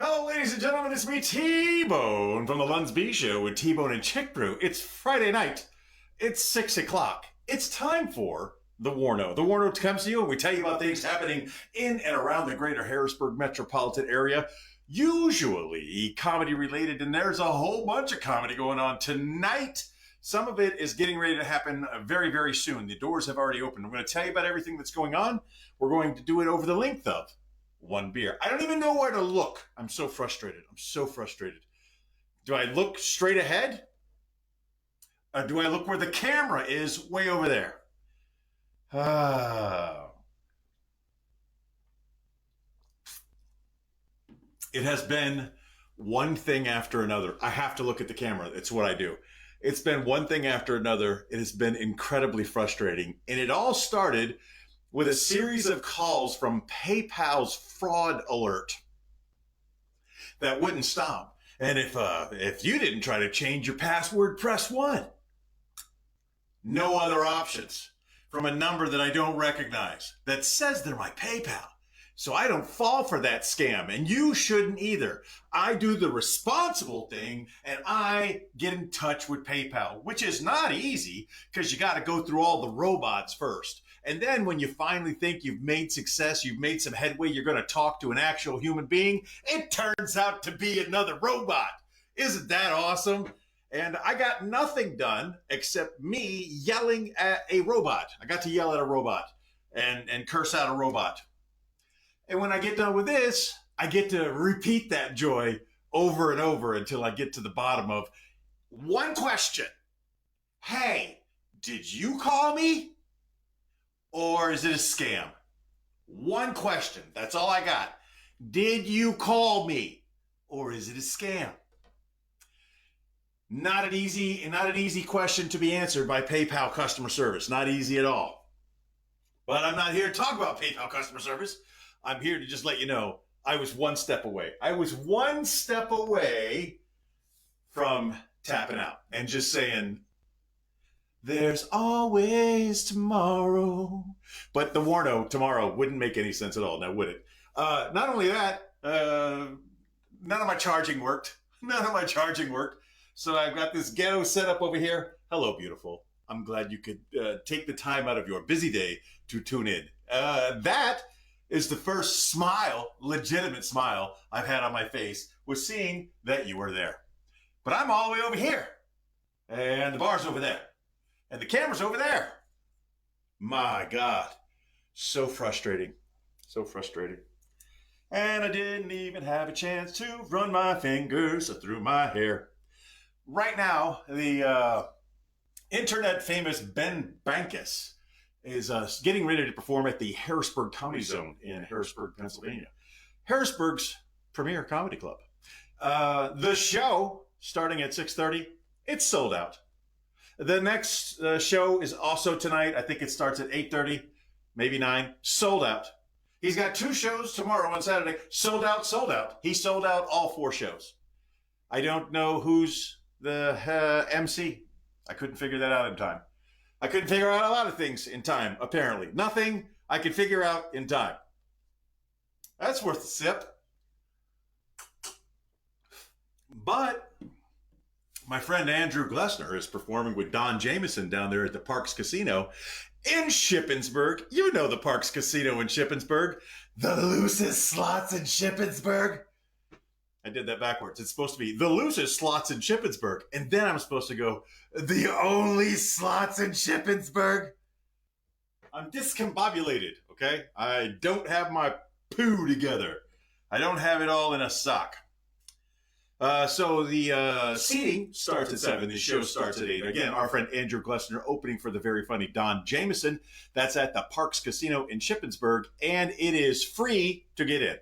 Hello, ladies and gentlemen. It's me, T-Bone, from the Luns B Show with T-Bone and Chick Brew. It's Friday night. It's 6 o'clock. It's time for the WARNO. The WARNO comes to you and we tell you about things happening in and around the greater Harrisburg metropolitan area, usually comedy related, and there's a whole bunch of comedy going on tonight. Some of it is getting ready to happen very, very soon. The doors have already opened. I'm going to tell you about everything that's going on. We're going to do it over the length of one beer. I don't even know where to look. I'm so frustrated. Do I look straight ahead? Or do I look where the camera is way over there? It has been one thing after another. I have to look at the camera. It's what I do. It's been one thing after another. It has been incredibly frustrating. And it all started with a series of calls from PayPal's fraud alert that wouldn't stop. And if you didn't try to change your password, press 1. No other options from a number that I don't recognize that says they're my PayPal. So I don't fall for that scam, and you shouldn't either. I do the responsible thing, and I get in touch with PayPal, which is not easy because you got to go through all the robots first. And then when you finally think you've made success, you've made some headway, you're going to talk to an actual human being, it turns out to be another robot. Isn't that awesome? And I got nothing done except me yelling at a robot. I got to yell at a robot and curse out a robot. And when I get done with this, I get to repeat that joy over and over until I get to the bottom of one question. Hey, did you call me? Or is it a scam? One question. That's all I got. Did you call me? Or is it a scam? Not an easy question to be answered by PayPal customer service. Not easy at all. But I'm not here to talk about PayPal customer service. I'm here to just let you know I was one step away. I was one step away from tapping out and just saying, there's always tomorrow. But the WARNO tomorrow wouldn't make any sense at all, now would it? Not only that, none of my charging worked. So I've got this ghetto set up over here. Hello, beautiful. I'm glad you could take the time out of your busy day to tune in. That is the first smile, legitimate smile I've had on my face, was seeing that you were there. But I'm all the way over here. And the bar's over there. And the camera's over there. My God. So frustrating. And I didn't even have a chance to run my fingers through my hair. Right now, the internet famous Ben Bankus is getting ready to perform at the Harrisburg Comedy Zone in Harrisburg, Pennsylvania. Harrisburg's premier comedy club. The show, starting at 6:30, it's sold out. The next show is also tonight. I think it starts at 8:30, maybe 9. Sold out. He's got 2 shows tomorrow on Saturday. Sold out. He sold out all 4 shows. I don't know who's the MC. I couldn't figure that out in time. I couldn't figure out a lot of things in time, apparently. Nothing I could figure out in time. That's worth a sip. But my friend Andrew Glessner is performing with Don Jameson down there at the Parks Casino in Shippensburg. You know the Parks Casino in Shippensburg. The loosest slots in Shippensburg. I did that backwards. It's supposed to be the loosest slots in Shippensburg. And then I'm supposed to go, the only slots in Shippensburg. I'm discombobulated, okay? I don't have my poo together. I don't have it all in a sock. So the seating starts at 7. The show starts at 8. Again, our friend Andrew Glessner opening for the very funny Don Jameson. That's at the Parks Casino in Shippensburg. And it is free to get in.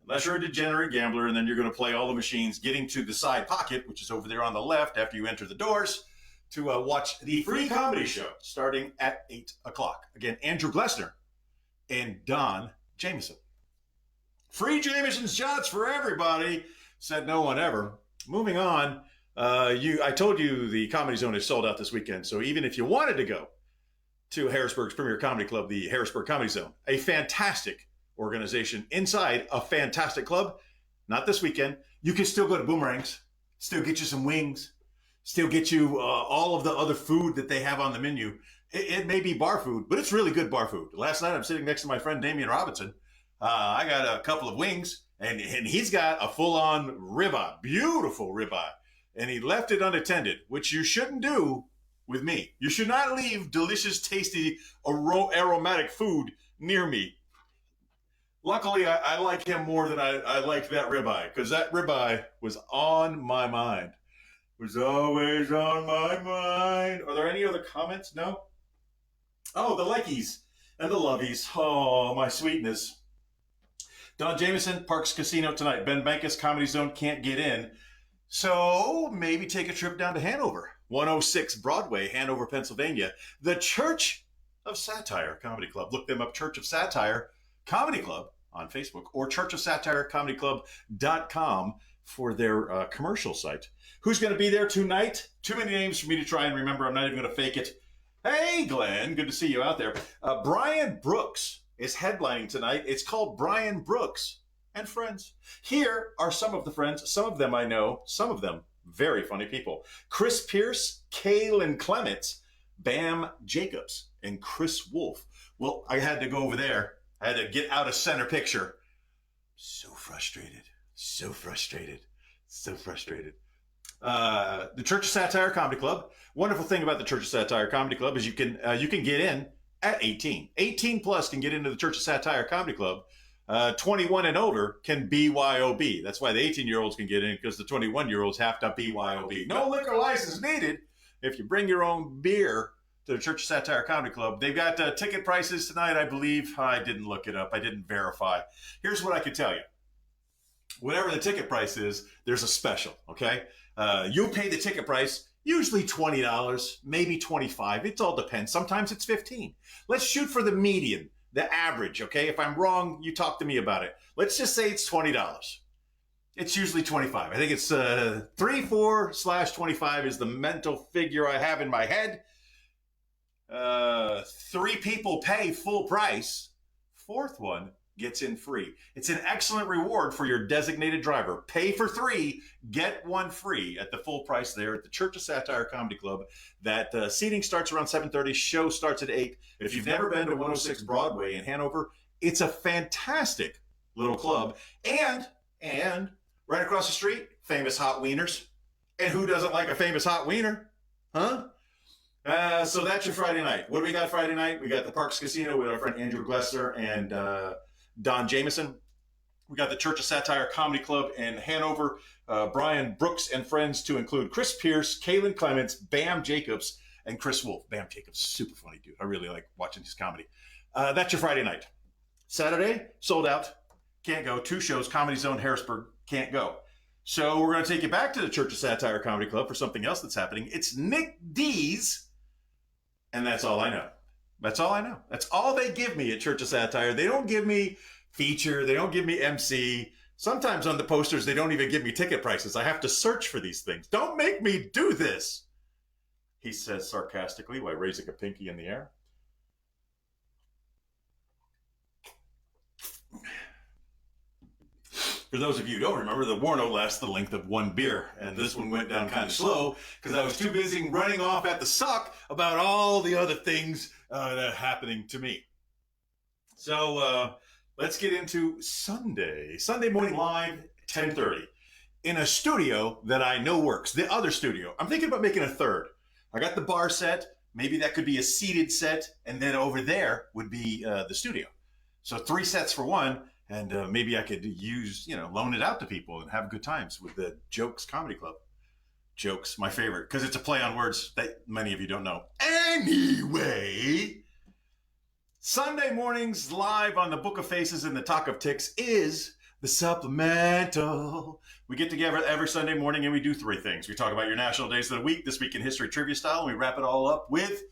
Unless you're a degenerate gambler, and then you're going to play all the machines, getting to the side pocket, which is over there on the left after you enter the doors, to watch the free comedy show starting at 8 o'clock. Again, Andrew Glessner and Don Jameson. Free Jameson's shots for everybody, said no one ever. Moving on, I told you the Comedy Zone is sold out this weekend, so even if you wanted to go to Harrisburg's premier comedy club, the Harrisburg Comedy Zone, a fantastic organization inside a fantastic club, not this weekend. You can still go to Boomerangs, still get you some wings, still get you all of the other food that they have on the menu. It may be bar food, but it's really good bar food. Last night, I'm sitting next to my friend Damian Robinson. I got a couple of wings, and he's got a full-on ribeye, beautiful ribeye. And he left it unattended, which you shouldn't do with me. You should not leave delicious, tasty, aromatic food near me. Luckily, I like him more than I like that ribeye, because that ribeye was on my mind. Was always on my mind. Are there any other comments? No? Oh, the likies and the lovies. Oh, my sweetness. Don Jameson, Parks Casino tonight. Ben Bankus, Comedy Zone can't get in. So maybe take a trip down to Hanover. 106 Broadway, Hanover, Pennsylvania. The Church of Satire Comedy Club. Look them up, Church of Satire Comedy Club on Facebook or churchofsatirecomedyclub.com for their commercial site. Who's going to be there tonight? Too many names for me to try and remember. I'm not even going to fake it. Hey, Glenn, good to see you out there. Brian Brooks is headlining tonight. It's called Brian Brooks and Friends. Here are some of the friends. Some of them I know. Some of them very funny people. Chris Pierce, Kaylin Clements, Bam Jacobs, and Chris Wolf. Well, I had to go over there. I had to get out of center picture. So frustrated. So frustrated. So frustrated. The Church of Satire Comedy Club. Wonderful thing about the Church of Satire Comedy Club is you can get in at 18. 18 plus can get into the Church of Satire Comedy Club. 21 and older can BYOB. That's why the 18-year-olds can get in, because the 21-year-olds have to BYOB. No liquor license needed if you bring your own beer to the Church of Satire Comedy Club. They've got ticket prices tonight, I believe. I didn't look it up. I didn't verify. Here's what I can tell you. Whatever the ticket price is, there's a special, okay? You'll pay the ticket price, usually $20, maybe $25. It all depends. Sometimes it's $15. Let's shoot for the median, the average, okay? If I'm wrong, you talk to me about it. Let's just say it's $20. It's usually $25. I think it's 3/4/25 is the mental figure I have in my head. 3 people pay full price. 4th one gets in free. It's an excellent reward for your designated driver. Pay for 3, get 1 free at the full price there at the Church of Satire Comedy Club. That seating starts around 7:30. Show starts at 8. If you've never been to 106 Broadway in Hanover, it's a fantastic little club. And right across the street, famous hot wieners. And who doesn't like a famous hot wiener? Huh? So that's your Friday night. What do we got Friday night? We got the Parks Casino with our friend Andrew Glessner and Don Jameson. We got the Church of Satire Comedy Club in Hanover. Brian Brooks and friends, to include Chris Pierce, Kaylin Clements, Bam Jacobs, and Chris Wolf. Bam Jacobs, super funny dude. I really like watching his comedy. That's your Friday night. Saturday, sold out. Can't go. 2 shows, Comedy Zone, Harrisburg. Can't go. So we're going to take you back to the Church of Satire Comedy Club for something else that's happening. It's Nick D's. And that's all I know. That's all I know. That's all they give me at Church of Satire. They don't give me feature. They don't give me MC. Sometimes on the posters, they don't even give me ticket prices. I have to search for these things. Don't make me do this, he says sarcastically while raising a pinky in the air. For those of you who don't remember, the WARNO lasts the length of 1 beer, and this one went down kind of slow because I was too busy running off at the suck about all the other things that are happening to me. So let's get into Sunday. Sunday morning live, 10:30, in a studio that I know works. The other studio. I'm thinking about making a 3rd. I got the bar set. Maybe that could be a seated set, and then over there would be the studio. So 3 sets for 1. And maybe I could loan it out to people and have good times with the Jokes Comedy Club. Jokes, my favorite, because it's a play on words that many of you don't know. Anyway, Sunday mornings live on the Book of Faces and the Talk of Ticks is the Supplemental. We get together every Sunday morning and we do 3 things. We talk about your national days of the week, This Week in History Trivia style, and we wrap it all up with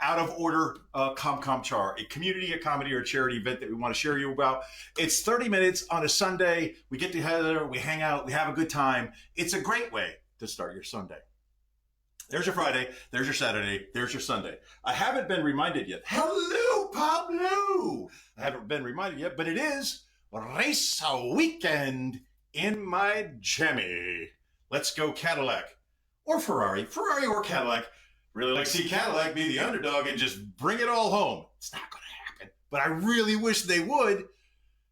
out of order Char, a community, a comedy, or a charity event that we want to share you about. It's 30 minutes on a Sunday. We get together, we hang out, we have a good time. It's a great way to start your Sunday. There's your Friday, there's your Saturday, there's your Sunday. I haven't been reminded yet. Hello, Pablo! I haven't been reminded yet, but it is race weekend in my Jimmy. Let's go Cadillac or Ferrari, Ferrari or Cadillac. Really like to see Cadillac be the underdog and just bring it all home. It's not going to happen, but I really wish they would.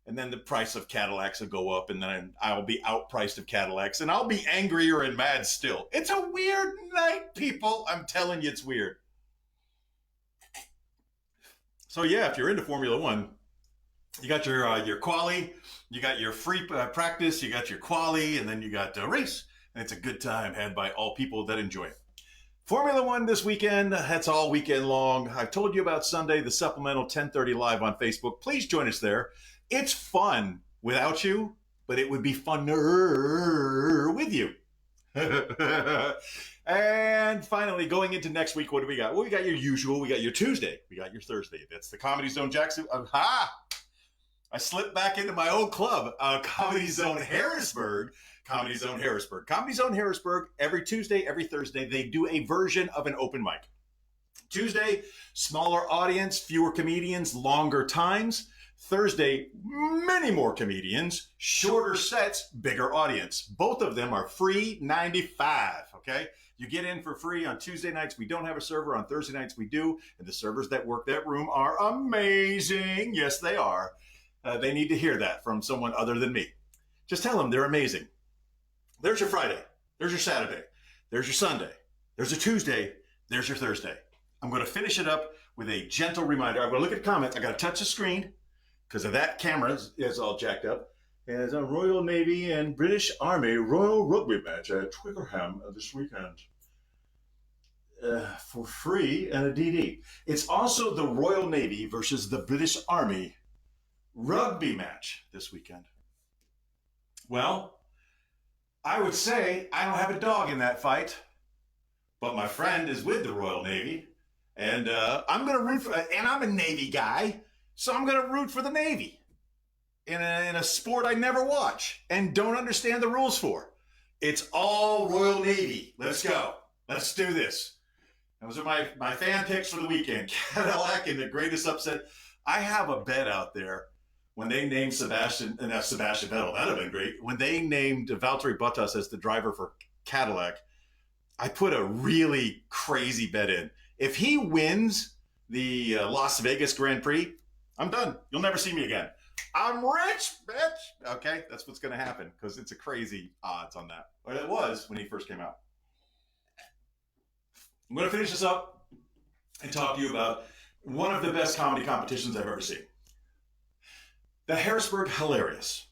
And then the price of Cadillacs will go up, and then I'll be outpriced of Cadillacs, and I'll be angrier and mad still. It's a weird night, people. I'm telling you, it's weird. So yeah, if you're into Formula One, you got your quali, you got your free practice, you got your quali, and then you got race, and it's a good time had by all people that enjoy it. Formula One this weekend. That's all weekend long. I've told you about Sunday, the supplemental 10:30 live on Facebook. Please join us there. It's fun without you, but it would be funner with you. And finally, going into next week, what do we got? Well, we got your usual. We got your Tuesday. We got your Thursday. That's the Comedy Zone Jackson. I slipped back into my old club, Comedy Zone Harrisburg. Comedy Zone Harrisburg. Comedy Zone Harrisburg, every Tuesday, every Thursday, they do a version of an open mic. Tuesday, smaller audience, fewer comedians, longer times. Thursday, many more comedians, shorter sets, bigger audience. Both of them are free 95, okay? You get in for free on Tuesday nights. We don't have a server. On Thursday nights, we do. And the servers that work that room are amazing. Yes, they are. They need to hear that from someone other than me. Just tell them they're amazing. There's your Friday. There's your Saturday. There's your Sunday. There's your Tuesday. There's your Thursday. I'm going to finish it up with a gentle reminder. I'm going to look at the comments. I got to touch the screen because of that camera is all jacked up. There's a Royal Navy and British Army Royal Rugby match at Twickenham this weekend. For free and a DD. It's also the Royal Navy versus the British Army rugby match this weekend. Well, I would say I don't have a dog in that fight, but my friend is with the Royal Navy, and I'm going to root for, and I'm a Navy guy, so I'm going to root for the Navy in a sport I never watch and don't understand the rules for. It's all Royal Navy. Let's go. Let's do this. Those are my fan picks for the weekend. Cadillac in the greatest upset. I have a bet out there. When they named Sebastian Vettel, that'd have been great. When they named Valtteri Bottas as the driver for Cadillac, I put a really crazy bet in. If he wins the Las Vegas Grand Prix, I'm done. You'll never see me again. I'm rich, bitch. Okay, that's what's going to happen because it's a crazy odds on that. Or it was when he first came out. I'm going to finish this up and talk to you about one of the best comedy competitions I've ever seen. The Harrisburg Hilarious.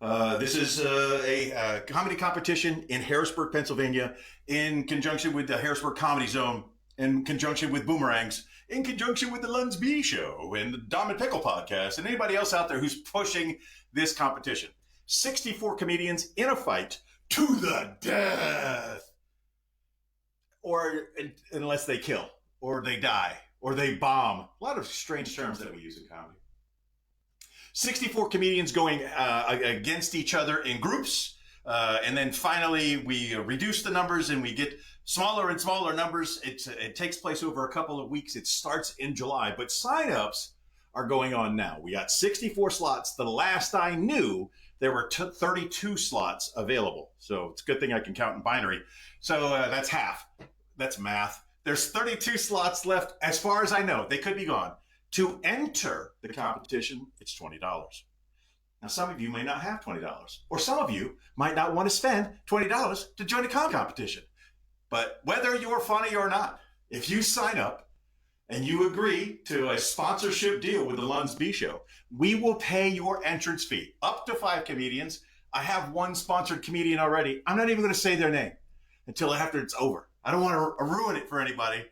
This is a comedy competition in Harrisburg, Pennsylvania, in conjunction with the Harrisburg Comedy Zone, in conjunction with Boomerangs, in conjunction with the Lunsby Show and the Dom and Pickle podcast, and anybody else out there who's pushing this competition. 64 comedians in a fight to the death. Or unless they kill, or they die, or they bomb. A lot of strange terms that we use in comedy. 64 comedians going against each other in groups. And then finally, we reduce the numbers and we get smaller and smaller numbers. It takes place over a couple of weeks. It starts in July, but signups are going on now. We got 64 slots. The last I knew, there were 32 slots available. So it's a good thing I can count in binary. So that's half. That's math. There's 32 slots left. As far as I know, they could be gone. To enter the competition, it's $20. Now, some of you may not have $20, or some of you might not want to spend $20 to join a comedy competition. But whether you're funny or not, if you sign up and you agree to a sponsorship deal with the Lunsby Show, we will pay your entrance fee, up to 5 comedians. I have one sponsored comedian already. I'm not even going to say their name until after it's over. I don't want to ruin it for anybody.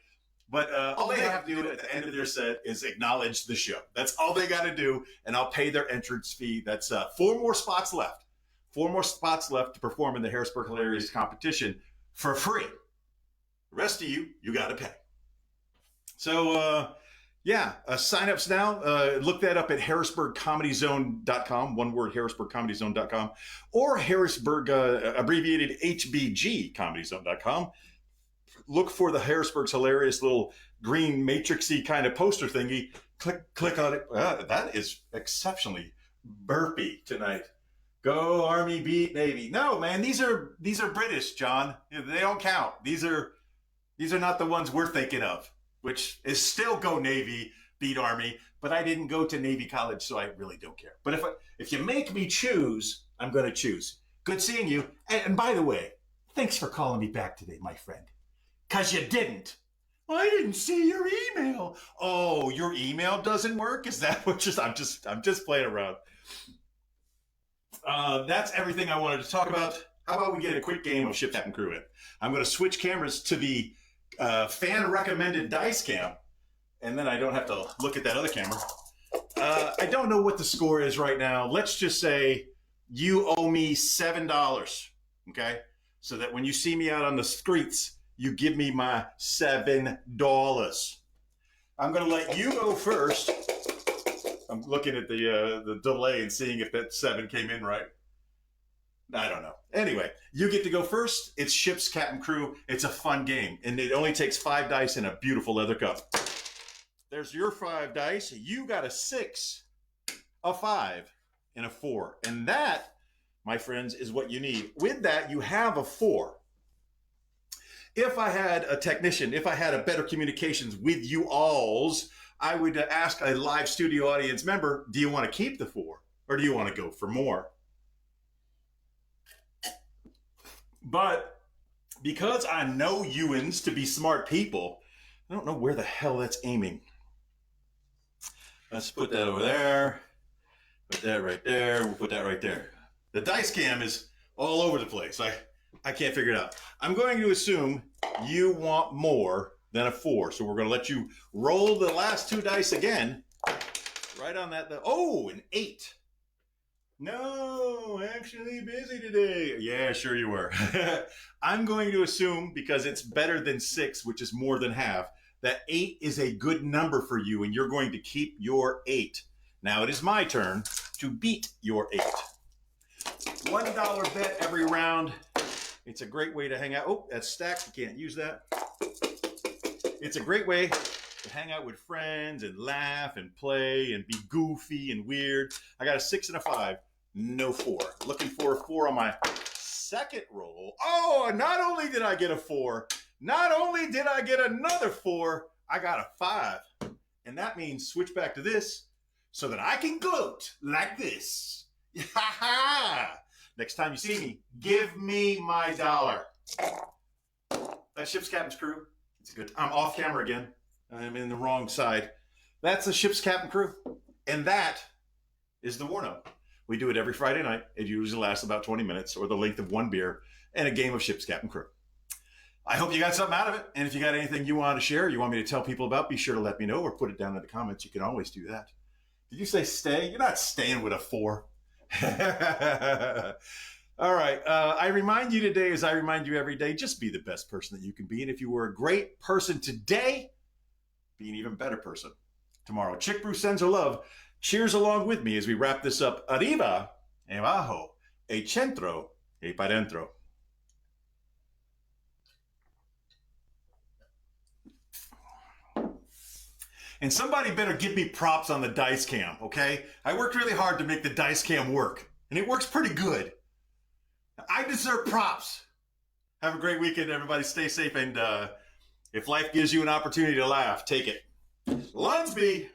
But all they have to do at the end of their set is acknowledge the show. That's all they got to do, and I'll pay their entrance fee. That's 4 more spots left. 4 more spots left to perform in the Harrisburg Hilarious competition for free. The rest of you got to pay. So, sign-ups now. Look that up at harrisburgcomedyzone.com, one word, harrisburgcomedyzone.com, or Harrisburg, abbreviated HBGcomedyzone.com. Look for the Harrisburg's Hilarious little green matrixy kind of poster thingy. Click on it. That is exceptionally burpee tonight. Go Army, beat Navy. No, man, these are British, John. They don't count. These are not the ones we're thinking of, which is still go Navy, beat Army. But I didn't go to Navy college, so I really don't care. But if you make me choose, I'm going to choose. Good seeing you. And by the way, thanks for calling me back today, my friend. Because you didn't. I didn't see your email. Oh, your email doesn't work? Is that what I'm just playing around. That's everything I wanted to talk about. How about we get a quick game of Ship Captain Crew in? I'm going to switch cameras to the fan recommended dice cam, and then I don't have to look at that other camera. I don't know what the score is right now. Let's just say you owe me $7, okay? So that when you see me out on the streets, you give me my $7. I'm going to let you go first. I'm looking at the delay and seeing if that 7 came in right. I don't know. Anyway, you get to go first. It's Ship's Captain Crew. It's a fun game, and it only takes 5 dice in a beautiful leather cup. There's your 5 dice. You got a 6, a 5, and a 4. And that, my friends, is what you need. With that, you have a 4. If I had a technician, if I had a better communications with you alls, I would ask a live studio audience member, do you want to keep the 4 or do you want to go for more? But because I know Ewans to be smart people, I don't know where the hell that's aiming. Let's put that over there. Put that right there. We'll put that right there. The dice cam is all over the place. I can't figure it out. I'm going to assume you want more than a 4. So we're going to let you roll the last 2 dice again. Right on that. Oh, an 8. No, actually busy today. Yeah, sure you were. I'm going to assume, because it's better than 6, which is more than half, that 8 is a good number for you, and you're going to keep your 8. Now it is my turn to beat your 8. $1 bet every round. It's a great way to hang out. Oh, that's stacked. You can't use that. It's a great way to hang out with friends and laugh and play and be goofy and weird. I got a 6 and a 5. No 4. Looking for a 4 on my second roll. Oh, not only did I get a 4, not only did I get another 4, I got a 5. And that means switch back to this so that I can gloat like this. Ha ha! Next time you see me, give me my $1. That Ship's Captain's Crew. It's good. I'm off camera again. I'm in the wrong side. That's the Ship's Captain Crew. And that is the WARNO. We do it every Friday night. It usually lasts about 20 minutes or the length of 1 beer and a game of Ship's Captain Crew. I hope you got something out of it. And if you got anything you want to share, you want me to tell people about, be sure to let me know or put it down in the comments. You can always do that. Did you say stay? You're not staying with a 4. All right. I remind you today, as I remind you every day, just be the best person that you can be. And if you were a great person today, be an even better person tomorrow. Chick Brew sends her love. Cheers along with me as we wrap this up. Arriba, e abajo, e centro, e para dentro. And somebody better give me props on the dice cam, okay? I worked really hard to make the dice cam work, and it works pretty good. I deserve props. Have a great weekend, everybody. Stay safe, and if life gives you an opportunity to laugh, take it. Lunsby!